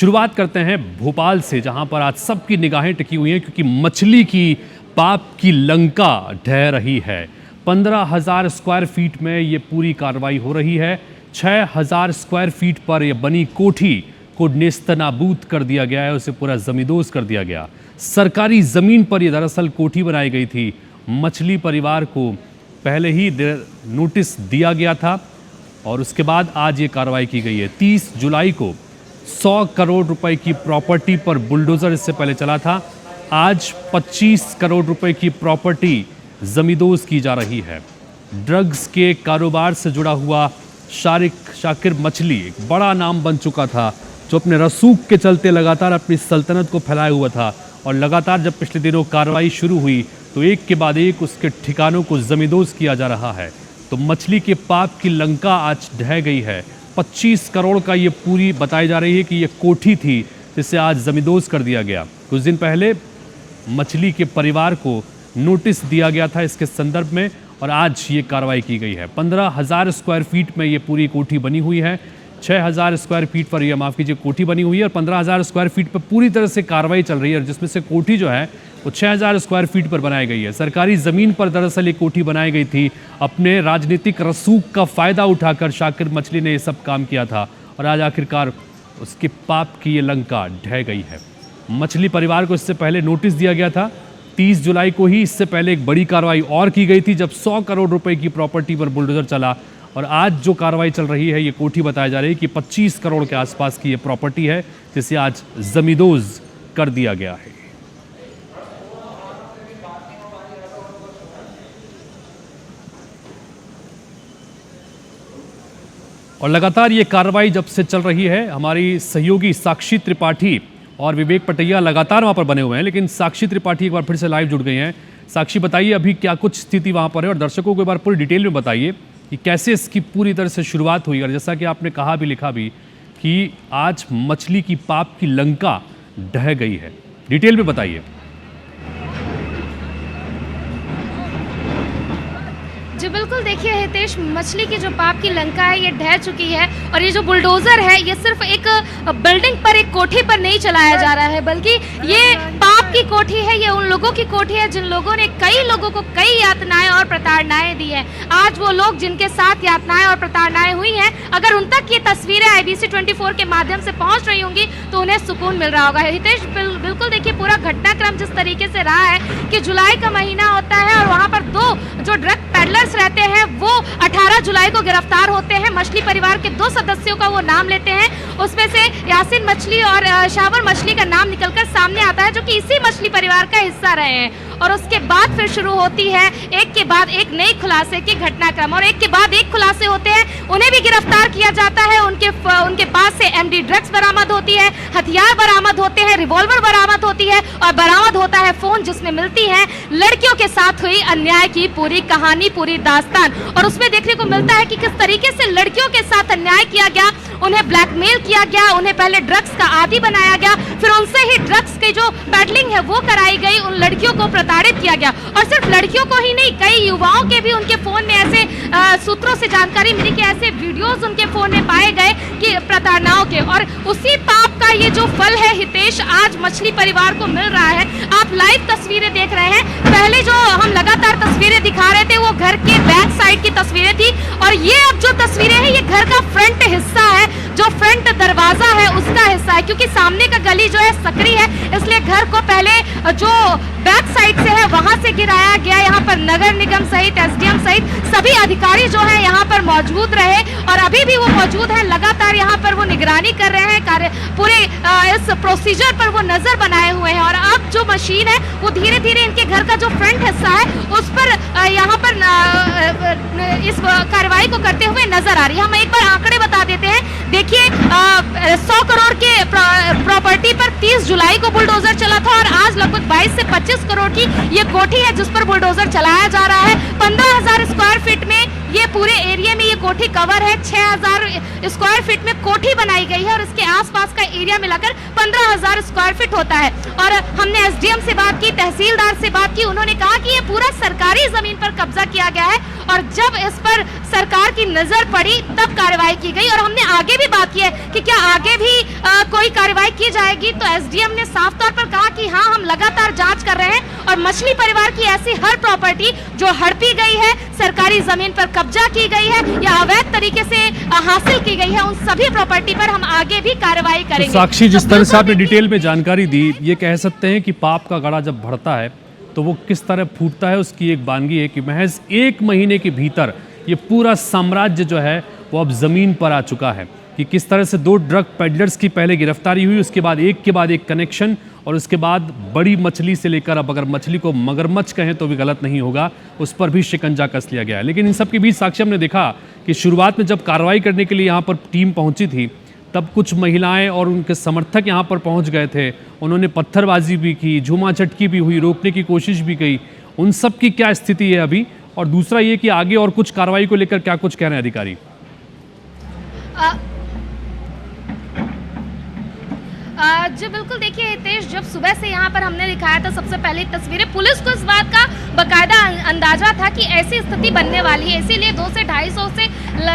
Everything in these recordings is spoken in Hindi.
शुरुआत करते हैं भोपाल से, जहां पर आज सबकी निगाहें टिकी हुई हैं क्योंकि मछली की पाप की लंका ढह रही है। 15,000 स्क्वायर फीट में ये पूरी कार्रवाई हो रही है। 6,000 स्क्वायर फीट पर यह बनी कोठी को नेस्तनाबूद कर दिया गया है, उसे पूरा जमींदोज कर दिया गया। सरकारी ज़मीन पर यह दरअसल कोठी बनाई गई थी। मछली परिवार को पहले ही नोटिस दिया गया था और उसके बाद आज ये कार्रवाई की गई है। 30 जुलाई को 100 करोड़ रुपए की प्रॉपर्टी पर बुलडोजर इससे पहले चला था। आज 25 करोड़ रुपए की प्रॉपर्टी जमींदोज की जा रही है। ड्रग्स के कारोबार से जुड़ा हुआ शाकिर मछली एक बड़ा नाम बन चुका था, जो अपने रसूख के चलते लगातार अपनी सल्तनत को फैलाए हुआ था। और लगातार जब पिछले दिनों कार्रवाई शुरू हुई तो एक के बाद एक उसके ठिकानों को जमींदोज किया जा रहा है। तो मछली के पाप की लंका आज ढह गई है। 25 करोड़ का ये पूरी बताई जा रही है कि ये कोठी थी, जिसे आज जमींदोज कर दिया गया। कुछ दिन पहले मछली के परिवार को नोटिस दिया गया था इसके संदर्भ में और आज ये कार्रवाई की गई है। 15,000 स्क्वायर फीट में ये पूरी कोठी बनी हुई है। 6,000 स्क्वायर फीट पर यह कोठी बनी हुई है और 15,000 स्क्वायर फीट पर पूरी तरह से कार्रवाई चल रही है, जिसमें से कोठी जो है वो 6,000 स्क्वायर फीट पर बनाई गई है। सरकारी ज़मीन पर दरअसल ये कोठी बनाई गई थी। अपने राजनीतिक रसूख का फ़ायदा उठाकर शाकिर मछली ने ये सब काम किया था और आज आखिरकार उसके पाप की ये लंका ढह गई है। मछली परिवार को इससे पहले नोटिस दिया गया था। 30 जुलाई को ही इससे पहले एक बड़ी कार्रवाई और की गई थी, जब 100 करोड़ रुपए की प्रॉपर्टी पर बुलडोजर चला। और आज जो कार्रवाई चल रही है, ये कोठी बताया जा रही है कि 25 करोड़ के आसपास की ये प्रॉपर्टी है, जिसे आज जमींदोज कर दिया गया है। और लगातार ये कार्रवाई जब से चल रही है, हमारी सहयोगी साक्षी त्रिपाठी और विवेक पटैया लगातार वहां पर बने हुए हैं, लेकिन साक्षी त्रिपाठी एक बार फिर से लाइव जुड़ गई हैं। साक्षी, बताइए अभी क्या कुछ स्थिति वहां पर है और दर्शकों को एक बार पूरी डिटेल में बताइए कि कैसे इसकी पूरी तरह से शुरुआत हुई। और जैसा कि आपने कहा भी, लिखा भी कि आज मछली की पाप की लंका ढह गई है, डिटेल में बताइए। जी बिल्कुल, देखिए हितेश, मछली की जो पाप की लंका है ये ढह चुकी है और ये जो बुलडोजर है ये सिर्फ एक बिल्डिंग पर, एक कोठी पर नहीं चलाया जा रहा है, बल्कि ये पाप की कोठी है। ये उन लोगों की कोठी है जिन लोगों ने कई लोगों को कई यातनाएं और प्रताड़नाएं दी हैं। आज वो लोग जिनके साथ यातनाएं और प्रताड़नाएं हुई हैं, अगर उन तक ये तस्वीरें IBC 24 के माध्यम से पहुंच रही होंगी तो उन्हें सुकून मिल रहा होगा। हितेश, बिल्कुल देखिए पूरा घटनाक्रम जिस तरीके से रहा है कि जुलाई का महीना होता है और वहाँ पर 2 जो ड्रग पेडलर्स रहते हैं वो 18 जुलाई को गिरफ्तार होते हैं। मछली परिवार के 2 सदस्यों का वो नाम लेते हैं, उसमें से यासीन मछली और शावर मछली का नाम निकलकर सामने आता है, जो कि इसी मछली परिवार का हिस्सा रहे हैं। और उसके बाद फिर शुरू होती है एक के बाद एक नई खुलासे की घटनाक्रम और एक के बाद एक खुलासे होते हैं। उन्हें भी गिरफ्तार किया जाता है, उनके पास से MD ड्रग्स बरामद होती है, हथियार बरामद होते हैं, रिवॉल्वर बरामद होती है और बरामद होता है फोन, जिसमें मिलती है लड़कियों के साथ हुई अन्याय की पूरी कहानी, पूरी दास्तान। और उसमें देखने को मिलता है कि किस तरीके से लड़कियों के साथ अन्याय किया गया, उन्हें ब्लैकमेल किया गया, उन्हें पहले ड्रग्स का आदी बनाया गया, फिर उनसे ही ड्रग्स की जो पेडलिंग है वो कराई गई, उन लड़कियों को प्रताड़ित किया गया। और सिर्फ लड़कियों को ही नहीं, कई युवाओं के भी उनके फोन में ऐसे सूत्रों से जानकारी मिली कि ऐसे वीडियोस उनके फोन में पाए गए कि प्रताड़नाओं के। और उसी पाप का ये जो फल है हितेश, आज मछली परिवार को मिल रहा है। आप लाइव तस्वीरें देख रहे हैं। पहले जो हम लगातार तस्वीरें दिखा रहे थे वो घर के बैक साइड की तस्वीरें थी और ये अब जो तस्वीरें हैं ये घर का फ्रंट हिस्सा है, जो फ्रंट दरवाजा है उसका हिस्सा है, क्योंकि सामने का गली जो है सकरी है, इसलिए घर को पहले जो बैक साइड से है वहां से गिराया गया। यहाँ पर नगर निगम सहित SDM सहित सभी अधिकारी जो है यहाँ पर मौजूद रहे और अभी भी वो मौजूद है। लगातार यहाँ पर वो निगरानी कर रहे हैं, पूरे इस प्रोसीजर पर वो नजर बनाए हुए हैं। और अब जो मशीन है वो धीरे धीरे इनके घर का जो फ्रंट हिस्सा है उस पर यहाँ पर इस कार्रवाई को करते हुए नजर आ रही है। हम एक बार आंकड़े बता देते हैं। देखिए 100 करोड़ के प्रॉपर्टी पर 30 जुलाई को बुलडोजर चला था और आज लगभग 22 से 25 करोड़ की ये कोठी है जिस पर बुलडोजर चलाया जा रहा है। 15,000 स्क्वायर फीट में ये पूरे एरिया में ये कोठी कवर है। 6,000 स्क्वायर फीट में कोठी बनाई गई है और इसके आसपास का एरिया मिलाकर 15,000 स्क्वायर फीट होता है। और हमने SDM से बात की, तहसीलदार से बात की, उन्होंने कहा कि ये पूरा सरकारी जमीन पर कब्जा किया गया है और जब इस पर सरकार की नजर पड़ी तब कार्रवाई की गई। और हमने आगे भी बात की है कि क्या आगे भी कोई कार्रवाई की जाएगी, तो एसडीएम ने साफ तौर पर कहा कि हाँ, हम लगातार जांच कर रहे हैं और मछली परिवार की ऐसी हर प्रॉपर्टी जो हड़पी गई है, सरकारी जमीन पर कब्जा की गई है या अवैध तरीके से हासिल की गई है, उन सभी प्रॉपर्टी पर हम आगे भी कार्रवाई करेंगे। तो साक्षी, जिस तरह से आपने डिटेल में जानकारी दी, ये कह सकते हैं कि पाप का गड़ा जब बढ़ता है तो वो किस तरह फूटता है, उसकी एक बानगी है कि महज 1 महीने के भीतर ये पूरा साम्राज्य जो है वो अब जमीन पर आ चुका है। कि किस तरह से 2 ड्रग पेडलर्स की पहले गिरफ्तारी हुई, उसके बाद एक कनेक्शन, और उसके बाद बड़ी मछली से लेकर, अब अगर मछली को मगरमच्छ कहें तो भी गलत नहीं होगा, उस पर भी शिकंजा कस लिया गया है। लेकिन इन सब के बीच साक्षी, हमने देखा कि शुरुआत में जब कार्रवाई करने के लिए यहाँ पर टीम पहुंची थी, तब कुछ महिलाएं और उनके समर्थक यहाँ पर पहुंच गए थे। उन्होंने पत्थरबाजी भी की, झूमा चटकी भी हुई, रोकने की कोशिश भी की। उन सब की क्या स्थिति है अभी? और दूसरा ये कि आगे और कुछ कार्रवाई को लेकर क्या कुछ कह रहे हैं अधिकारी? जी बिल्कुल, देखिए हितेश, जब सुबह से यहाँ पर हमने दिखाया था सबसे पहले तस्वीरें, पुलिस को इस बात का बकायदा अंदाजा था कि ऐसी स्थिति बनने वाली है, इसीलिए 200 से 250 से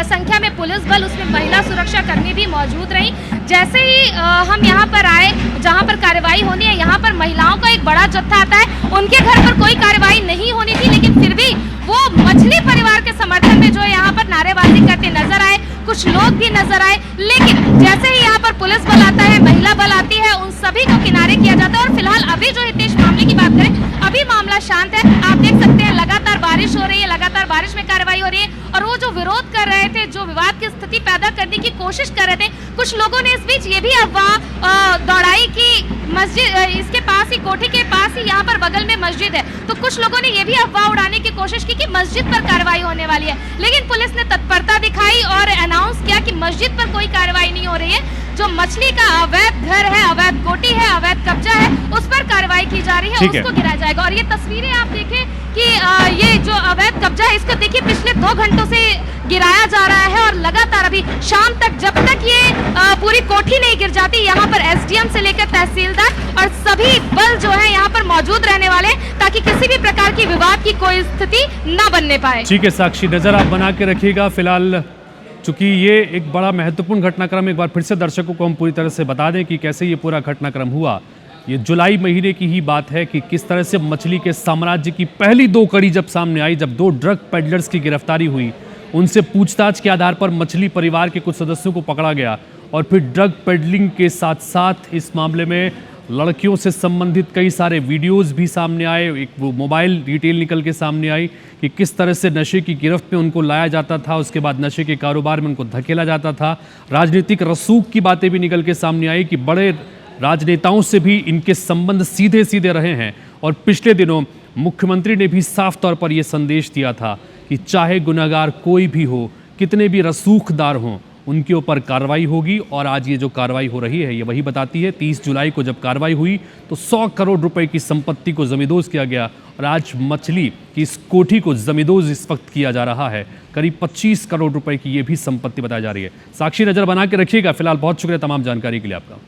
संख्या में पुलिस बल, उसमें महिला सुरक्षा कर्मी भी मौजूद रही। जैसे ही हम यहाँ पर आए जहाँ पर कार्रवाई होनी है, यहाँ पर महिलाओं का एक बड़ा जत्था आता है। उनके घर पर कोई कार्रवाई नहीं होनी थी, लेकिन फिर भी वो मछली परिवार के समर्थन में जो है यहाँ पर नारेबाजी करते नजर आए, कुछ लोग भी नजर आए। लेकिन जैसे ही यहाँ पर पुलिस बल आता है, महिला बल आती है, उन सभी को किनारे किया जाता है। और फिलहाल अभी जो हितेश मामले की बात करें, अभी मामला शांत है। आप देख सकते हैं लगातार बारिश हो रही है, लगातार बारिश में कार्रवाई हो रही है। और वो जो विरोध कर रहे थे, जो विवाद की स्थिति पैदा करने की कोशिश कर रहे थे, कुछ लोगों ने इस बीच ये भी अफवाह दौड़ाई कि मस्जिद, इसके पास ही, कोठी के पास ही यहाँ पर बगल में मस्जिद है, तो कुछ लोगों ने ये भी अफवाह उड़ाने की कोशिश की कि मस्जिद पर कार्रवाई होने वाली है। लेकिन पुलिस ने तत्परता दिखाई और अनाउंस किया कि मस्जिद पर कोई कार्रवाई नहीं हो रही है। जो मछली का अवैध घर है, अवैध कोठी है, अवैध कब्जा है, उस पर कार्रवाई की जा रही है, उसको गिराया जाएगा। और ये तस्वीरें आप देखें कि ये जो अवैध कब्जा है, इसको देखिए पिछले 2 घंटों से गिराया जा रहा है। और लगातार अभी शाम तक, जब तक ये पूरी कोठी नहीं गिर जाती, यहाँ पर एसडीएम से लेकर तहसीलदार और सभी बल जो है यहाँ पर मौजूद रहने वाले, ताकि किसी भी प्रकार की विवाद की कोई स्थिति न बनने पाए। ठीक है साक्षी, नजर आप बना के रखिएगा। फिलहाल चूंकि ये एक बड़ा महत्वपूर्ण घटनाक्रम, एक बार फिर से दर्शकों को हम पूरी तरह से बता दें कि कैसे ये पूरा घटनाक्रम हुआ। ये जुलाई महीने की ही बात है कि किस तरह से मछली के साम्राज्य की पहली 2 कड़ी जब सामने आई, जब 2 ड्रग पेडलर्स की गिरफ्तारी हुई, उनसे पूछताछ के आधार पर मछली परिवार के कुछ सदस्यों को पकड़ा गया। और फिर ड्रग पेडलिंग के साथ साथ इस मामले में लड़कियों से संबंधित कई सारे वीडियोस भी सामने आए। एक वो मोबाइल डिटेल निकल के सामने आई कि किस तरह से नशे की गिरफ्त में उनको लाया जाता था, उसके बाद नशे के कारोबार में उनको धकेला जाता था। राजनीतिक रसूख की बातें भी निकल के सामने आई कि बड़े राजनेताओं से भी इनके संबंध सीधे सीधे रहे हैं। और पिछले दिनों मुख्यमंत्री ने भी साफ तौर पर यह संदेश दिया था कि चाहे गुनहगार कोई भी हो, कितने भी रसूखदार हों, उनके ऊपर कार्रवाई होगी। और आज ये जो कार्रवाई हो रही है, ये वही बताती है। 30 जुलाई को जब कार्रवाई हुई तो 100 करोड़ रुपए की संपत्ति को जमींदोज किया गया, और आज मछली की इस कोठी को जमींदोज इस वक्त किया जा रहा है। करीब 25 करोड़ रुपए की ये भी संपत्ति बताई जा रही है। साक्षी, नजर बना के रखिएगा। फिलहाल बहुत शुक्रिया तमाम जानकारी के लिए आपका।